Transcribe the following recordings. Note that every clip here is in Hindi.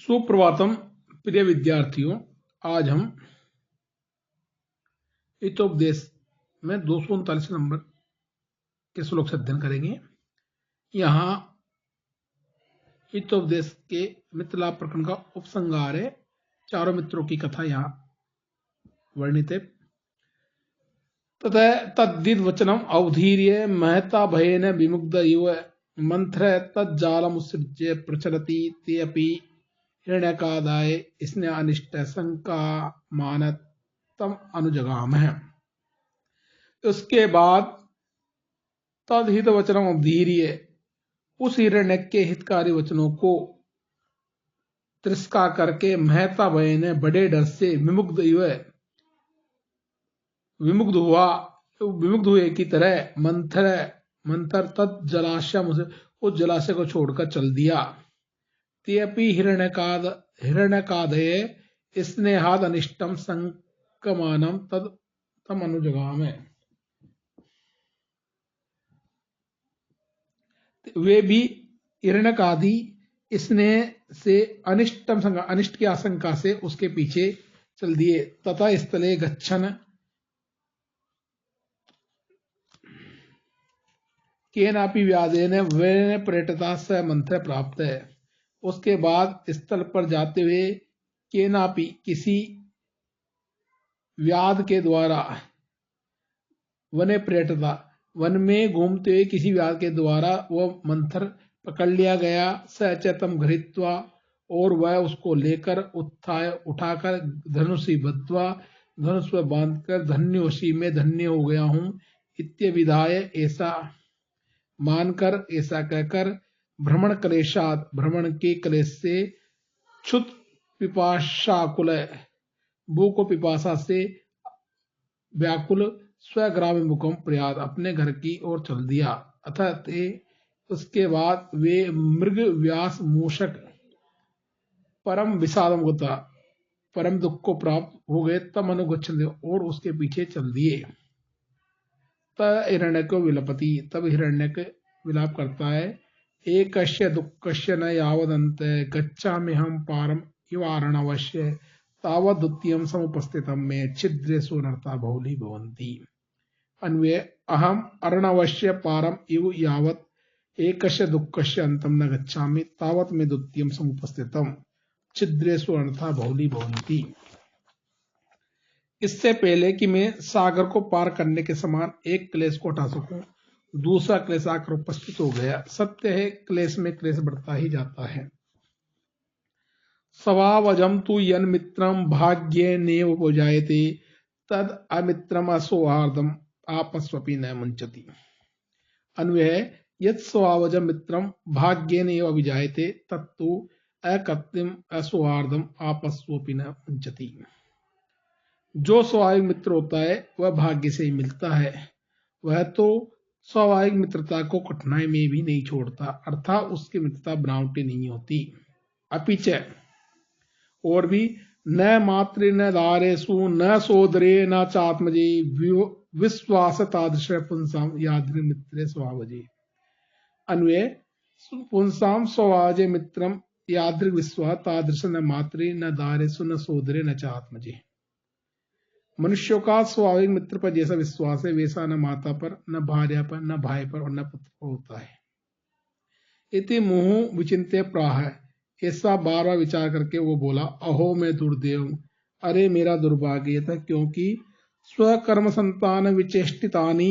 सुप्रभातम प्रिय विद्यार्थियों। आज हम हितोपदेश में 239 नंबर के श्लोक से अध्ययन करेंगे। यहाँ हितोपदेश के मित्रलाभ प्रकरण का उपसंहार है। चारों मित्रों की कथा यहाँ वर्णित है। तथा तद्दिद वचनम अवधीर्य महता भयेन विमुग्ध इव मंत्र तज्जालमुत्सृज्य प्रचलति ते अपि हिरण्यकादाय स्नेह अनिष्ट शंका मानत तम अनुजगाम है। उसके बाद तदहित वचनम अवधीर्य, उस हिरण्य के हितकारी वचनों को तिरस्कार करके महता भय ने बड़े डर से विमुग्ध हुए की तरह मंथर तत् जलाशय उस जलाशय को छोड़कर चल दिया। तेपि हिरण्यकादये स्नेहाद अनिष्टम संकमानम तम अनुजगाम है। वे भी हिरण्यकादि स्नेह से अनिष्ट की आशंका से उसके पीछे चल दिए। तथा स्थले गच्छन केनापि व्यादेन वेन प्रेटता स मंत्र प्राप्त है। उसके बाद स्थल पर जाते हुए केनापि किसी व्याध के द्वारा वने प्रेटता, वन में घूमते हुए किसी व्याध के द्वारा वह मंथर पकड़ लिया गया। सचेतम घृत्वा, और वह उसको लेकर उठाकर धनुषी बद्ध्वा, धनुष पर बांधकर धन्योशी में धन्य हो गया हूं इत्यविधाय, ऐसा मानकर, ऐसा कहकर भ्रमण क्लेशात, भ्रमण के क्लेश से क्षुत पिपाशाकुल, भूख और पिपासा से व्याकुल स्वग्राम मुखम प्रयाद, अपने घर की ओर चल दिया। अतः उसके बाद वे मृग व्यास मूषक परम विषादम होता, परम दुख को प्राप्त हो गए। तम अनुगच्छन, और उसके पीछे चल दिए। त हिरण्य को विलपति, तब हिरण्य विलाप करता है। एकस्य दुःखस्य न यावदन्त गच्छामि हम पारम इवारणवश्य तावद् द्वितीयं समुपस्थितं मे छिद्रेषु अनर्था बहुली भवन्ति। अन्वय अहम अरणवश्य पारम इव यावत् एकस्य दुःखस्य अंतम न गच्छामि तावत् मे द्वितीयं समुपस्थितं छिद्रेषु अनर्था बहुली भवन्ति। इससे पहले कि मैं सागर को पार करने के समान एक क्लेश को हटा सकूं, दूसरा क्लेश आकर उपस्थित हो गया। सत्य है, क्लेश में क्लेश बढ़ता ही जाता है। स्वभावजम तु यन मित्रम भाग्ये नेव उपजायते तद अमित्रम असौहार्दम आपस्वपि न मुंचति। अन्वय यत् स्वभावजम मित्रम भाग्ये नेव अभिजायते तत्तु अकृत्रिम असौहार्दम आपस्वपि न मुंचति। जो स्वाभाविक मित्र होता है वह भाग्य से ही मिलता है, वह तो स्वाभाविक मित्रता को कठिनाई में भी नहीं छोड़ता, अर्थात उसकी मित्रता बनावटी नहीं होती। अपिच, और भी, न मातृ न दारेषु न सोदरे न चात्मजे विश्वास तादृश पुंसाम यादृ मित्रे स्वभावजे। अन्वय पुंसाम स्वभावजे मित्रम यादृ विश्वास तादृश न मातृ न दारेषु न सोदरे न चात्मजे। मनुष्यों का स्वाभाविक मित्र पर जैसा विश्वास है वैसा न माता पर, न भार्या पर, न भाई पर और न पुत्र पर होता है। इति मुहु विचिंत्य प्राह, ऐसा बार बार विचार करके वो बोला, अहो मैं दुर्देव, अरे मेरा दुर्भाग्य था, क्योंकि स्वकर्म संतान विचेष्टितानि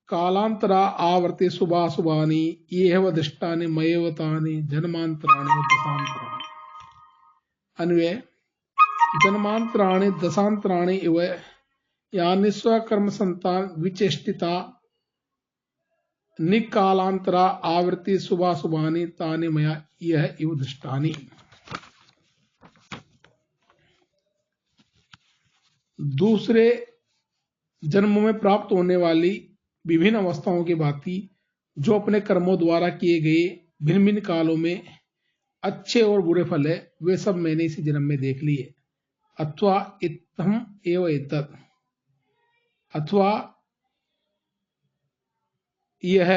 कालांतरा आवर्ते शुभाशुभानि येह दृष्टानि मयेवतानि जन्मांतराणि दशांतराणि। अन्वय जन्मांतराणि दशांतराणि इव यानि स्वकर्म संतान विचेष्टिता निकालांतरा आवृत्ति शुभाशुभानि तानि मया यह इव दृष्टानि। दूसरे जन्मों में प्राप्त होने वाली विभिन्न अवस्थाओं की भांति जो अपने कर्मों द्वारा किए गए भिन्न भिन्न कालों में अच्छे और बुरे फल है, वे सब मैंने इसी जन्म में देख लिए। अथवा इत्थम एव एतत्, अथवा यह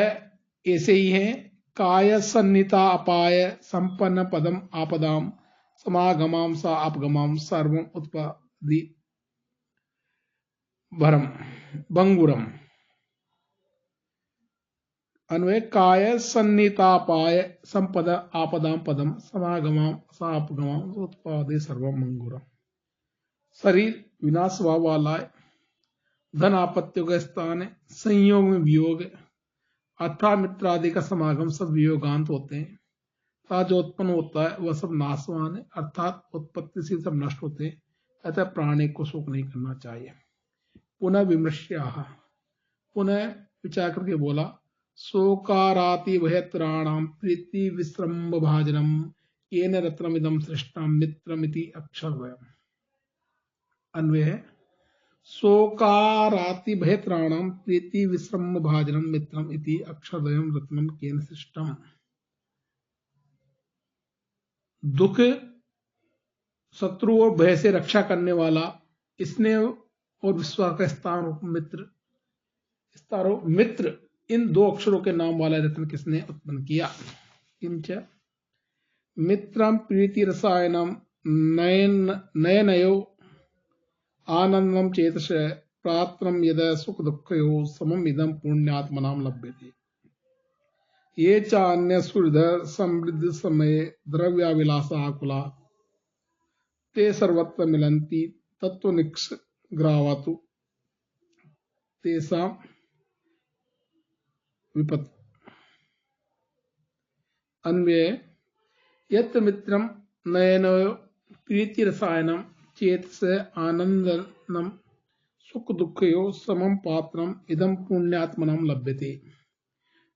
ऐसे ही है। काय सन्निता अपाय संपन्न पदम आपदाम समागमाम सा अपगमाम सर्वम उत्पादि भरम बंगुरम। अन्वय काय सन्नितापाय संपद आपदाम पदम समागमाम सापगमाम उत्पादे सर्वम मंगुरम। शरीर विनाश वाला है, धन आपत्तियों का स्थान है, संयोग में वियोग है, अथा मित्र आदि का समागम सब वियोगांत होते हैं, ता जो उत्पन्न होता है वह सब नाशवान है, अर्थात उत्पत्ति से सब नष्ट होते हैं, अतः प्राणी को शोक नहीं करना चाहिए। पुनः विमृश्याः, पुनः विचार करके बोला, शोकाराति भयत्राणाम प्रीति विश्रम्भ भाजनम येन रत्नमिदं सृष्टम मित्रमिति अक्षरद्वयम्। अन्वय है, शोकाराति भयत्राणाम प्रीति विश्रम्भ भाजनम मित्रम इति अक्षरद्वयम् रत्नम केन सृष्टम। दुख शत्रु और भय से रक्षा करने वाला, स्नेह और विश्वास का स्थान मित्र, मित्र, इन दो अक्षरों के नाम वाला रत्न किसने उत्पन्न किया। किंच मित्रम प्रीति रसायनम नयनयो आनंदम चेतस प्रात्रम यद सुख दुःखयो समम इदम पुण्यात्मनाम लभ्यते। ये चान्य सुहृद समृद्ध समय द्रव्याविलासा आकुला ते सर्वत्र मिलन्ति तत्वनिक्ष ग्रावातु तेषां विपत्। अन्वय, यत् मित्रम नयनयो प्रीति रसायनम चेतस आनंदनम सुख दुःखयो समम पात्रम इदम पुण्यात्मनाम लभ्यते।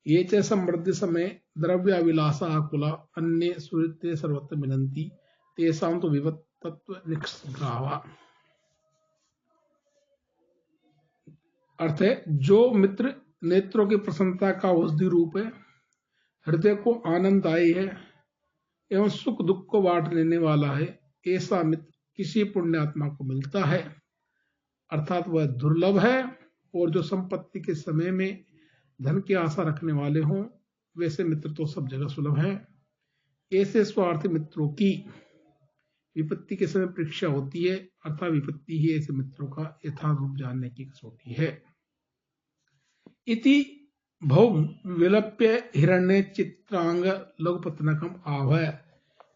ये च समृद्धि समय द्रव्याविलासा आकुला अन्ये सुहृते सर्वत्र मिलन्ति तेषां तो विपत् तत्व निष्ग्रावा। अर्थ है, जो मित्र नेत्रों की प्रसन्नता का औषधि रूप है, हृदय को आनंददायी है एवं सुख दुख को बांट लेने वाला है, ऐसा मित्र किसी पुण्यात्मा को मिलता है, अर्थात वह दुर्लभ है। और जो संपत्ति के समय में धन की आशा रखने वाले हों, वैसे मित्र तो सब जगह सुलभ है। ऐसे स्वार्थी मित्रों की विपत्ति के समय परीक्षा होती है, अर्थात विपत्ति ही ऐसे मित्रों का यथार्थ रूप जानने की कसौटी है। इति भौ विलप्य हिरण्य चित्रांग लघुपत्नकम आह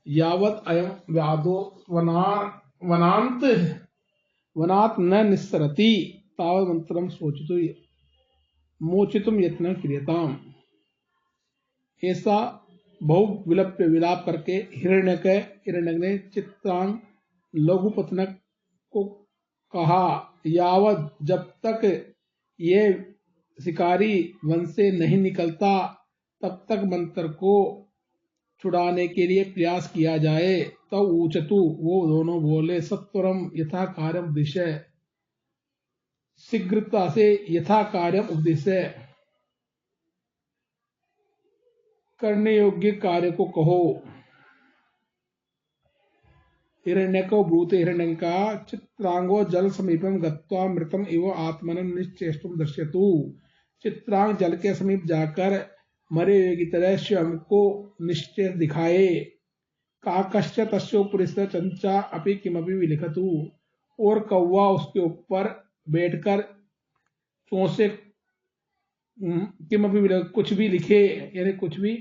यावत् अयं व्याधो वनात् न निस्सरति तावत् मंत्रम सोचितो मोचितुम यत्न क्रियताम। ऐसा बहु विलप्य विलाप करके हिरण्यक ने चित्रांग लघुपत्नक को कहा, यावत जब तक ये शिकारी वन से नहीं निकलता तब तक मंत्र को छुड़ाने के लिए प्रयास किया जाए। तब ऊचतु, वो दोनों बोले, सत्वरम यथा कार्यम उपदेश, शीघ्रता से यथा कार्यम उपदेश, करने योग्य कार्य को कहो। हिरण्यको ब्रूते, हिरण्य का, चित्रांगो जल समीपम गत्वा मृतम इव आत्मनं निश्चेष्टुम दर्शयतु। चित्रांग जल के समीप जाकर मरे हुए की तरह स्वयं को निश्चय दिखाए। काकश्च तस्योपरि चंचा अपि किमपि विलिखतु, और कौवा उसके ऊपर बैठकर चौंसे किमपि कुछ भी लिखे, यानी कुछ भी।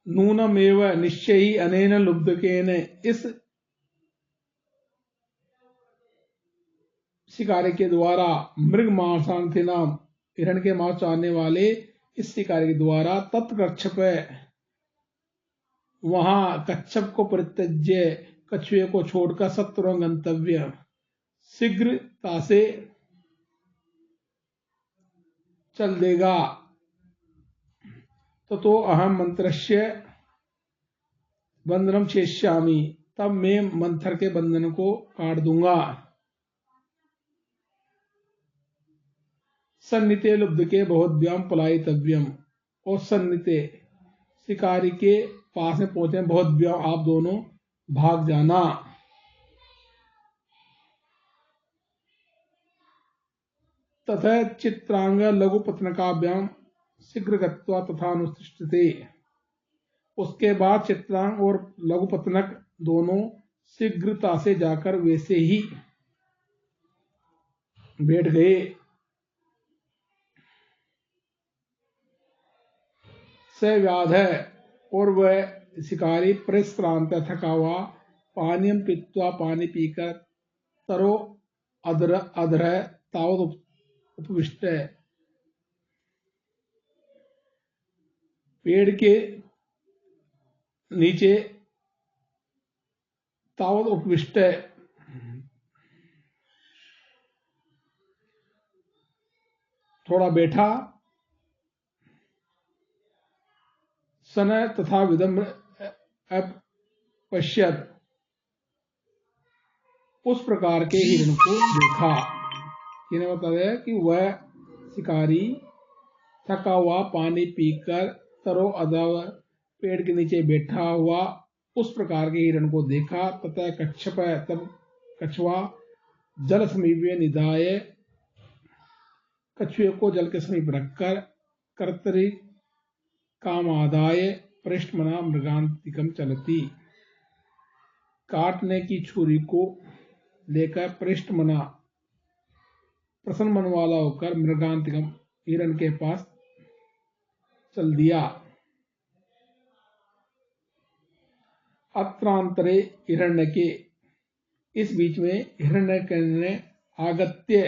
नूनमेव निश्चयी अनेन लुब्धकेन, इस शिकारी के द्वारा, मृग मांसांति नाम, हिरण के मांस चाहने वाले इस शिकारी के द्वारा, तत्कच्छप, वहां कच्छप को परित्यज्य, कछुए को छोड़कर, सत्वरं गंतव्य, शीघ्रता से चल देगा। तो अहम मंत्रस्य बंधनम छेष्यामि, तब मैं मंथर के बंधन को काट दूंगा। सन्निते लुब्ध के बहुभ्याम पलायितव्यम, और सन्निते शिकारी के पास में पहुंचे बहुभ्याम, आप दोनों भाग जाना। तथा चित्रांग लघुपत्नकाभ्याम शीघ्र गत्वा तथा अनुतिष्ठते, उसके बाद चित्रांग और लघुपतनक दोनों शीघ्रता से जाकर वैसे ही बैठ गए। स व्याध और वह शिकारी परिश्रांत थका हुआ पानीयम पीत्वा पानी पीकर तरो अधर तावत उपविष्ट पेड़ के नीचे तावत उपविष्ट थोड़ा बैठा सन तथा विदम्र पश्यत उस प्रकार के हिरण को देखा। इन्हें बताया कि वह शिकारी थका हुआ पानी पीकर तरो अदव पेड़ के नीचे बैठा हुआ उस प्रकार के हिरण को देखा तथा कच्छप तब कछुआ जल समीप निधाय कछुए को जल के समीप रखकर कर्तरी काम आदाय पृष्ठमना मृगांतिकम चलती काटने की छुरी को लेकर पृष्ठमना प्रसन्न मन वाला होकर मृगांतिकम हिरण के पास चल दिया। अत्रांतरे हिरण्य के इस बीच में हिरण्य ने आगत्य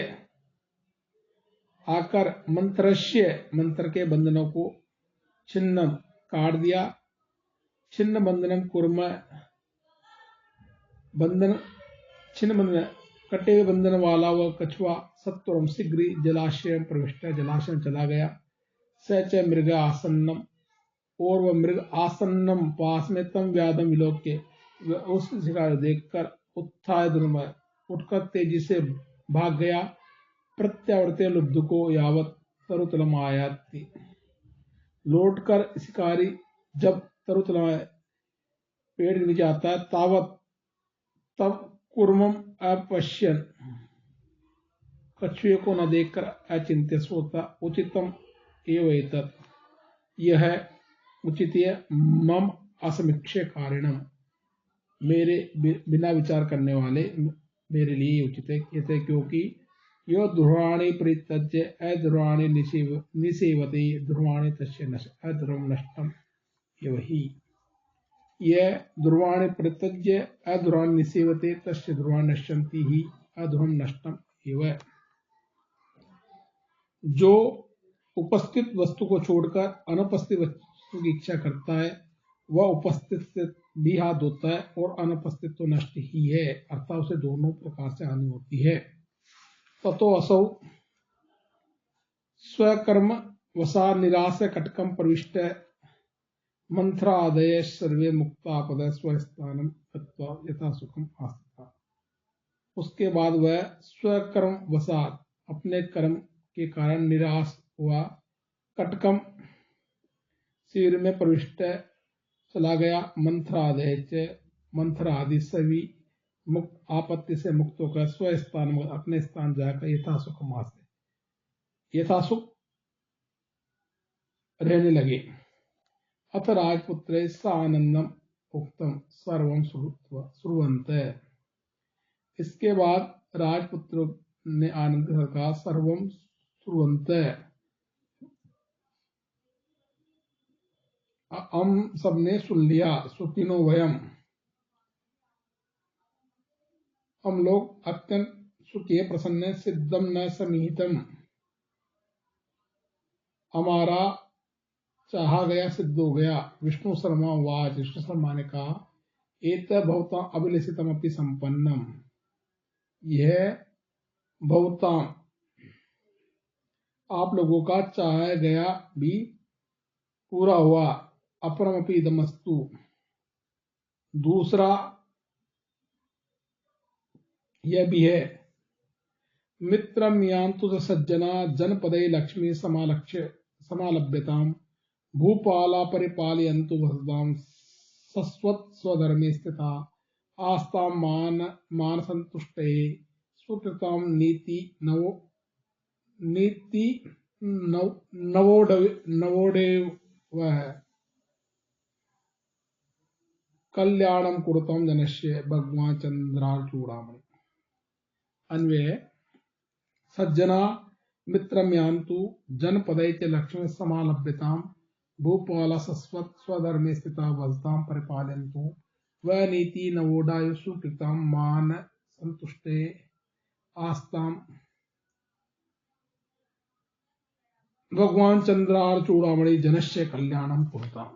आकर मंत्र के बंधनों को छिन्नम काट दिया। छिन्न बंधनम कुर्म छिन्न बंधन कटे हुए बंधन वाला वह कछुआ सत्वरम शीघ्र जलाशय प्रविष्ट जलाशय चला गया। सच मृग आसन्नम और वह मृग आसन्नम पास में तम व्याधम विलोक के उस शिकार देखकर उत्थाय दुर्मय उठकर तेजी से भाग गया। प्रत्यावर्त्य लुब्ध को यावत तरुतलम आयाति लौटकर शिकारी जब तरुतलम पेड़ के नीचे आता है तावत तब कुर्मम अपश्यन कछुए को न देखकर अचिंत्य सोता उचितम एवं यह उचित मम असमीक्ष कारिणम मेरे बिना विचार करने वाले मेरे लिए उचित है। कहते क्योंकि यो ध्रुवाणी परित्यज्य अध्रुवाणी निसेवते ध्रुवाणी तस्य अध्रुवम नष्टम यही यह ध्रुवाणी परित्यज्य अध्रुवाणी निसेवते तस्य ध्रुवाणी नश्यन्ति ही अध्रुवम नष्टम एवं जो उपस्थित वस्तु को छोड़कर अनुपस्थित वस्तु की इच्छा करता है वह उपस्थित से भी हाथ धोता है और अनुपस्थित तो नष्ट ही है अर्थात उसे दोनों प्रकार से हानि होती है। ततो असौ स्वकर्म वसा निराश कटकम प्रविष्ट मंथरादय सर्वे मुक्ता पद स्वस्थानम तत्वा यथा सुखम आस्था। उसके बाद वह स्वकर्म वसात अपने कर्म के कारण निराश हुआ कटकम शिविर में प्रविष्ट चला गया। मंथरा आदि सभी मुक्त आपत्ति से मुक्त होकर स्वस्थान अपने स्थान जाकर यथासुख यथासुख रहने लगे। अथ राजपुत्र स आनंदम उक्तम सर्वम श्रुवंत। इसके बाद राजपुत्र ने आनंद कहा सर्वम श्रुवंत हम सबने सुन लिया। सुखिनो वयम हम लोग अत्यंत सुखी प्रसन्न सिद्धम न समीहितम हमारा चाहा गया सिद्ध हो गया। विष्णु शर्मा वाच विष्णु शर्मा ने कहा एत भवता अभिलषितम अपि संपन्नम यह भवता आप लोगों का चाहा गया भी पूरा हुआ। अपरमपि इदमस्तु दूसरा यह भी है। मित्रम यान्तु सज्जना जनपदे लक्ष्मी समालभ्यताम भूपाला परिपालयन्तु वसुधाम सस्वत् स्वधर्मे स्थिता आस्ताम मान संतुष्टे सुकृताम नवोडेव कल्याणम कुरुतम जनस्य भगवान चंद्रार्चूड़ामणि। अन्वय सज्जना मित्रम यान्तु जनपदै च लक्ष्मी समालभ्यताम भूपाल सस्वत स्वधर्मे स्थिता वजताम परिपालयन्तु व नीति नवोडायुषु कृताम मान संतुष्टे आस्ताम भगवान चंद्रार्चूड़ामणि जनस्य कल्याणम कुरुताम।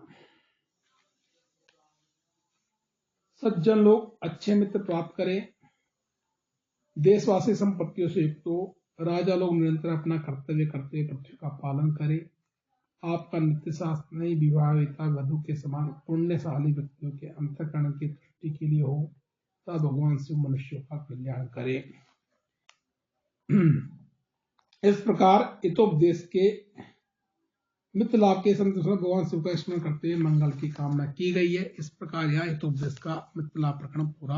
सज्जन लोग अच्छे मित्र प्राप्त करें, देशवासी संपत्तियों से युक्त हो, राजा लोग निरंतर अपना कर्तव्य करते हुए पृथ्वी का पालन करें, आपका नित्य शास्त्र विवाहिता वधु के समान पुण्यशाली व्यक्तियों के अंतःकरण की तुष्टि के लिए हो, तब भगवान शिव मनुष्यों का कल्याण करे। इस प्रकार हितोपदेश के मित्र लाभ के संतोष में भगवान शिव का स्मरण करते हुए मंगल की कामना की गई है। इस प्रकार यह हितोपदेश का मित्र लाभ प्रकरण पूरा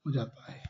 हो जाता है।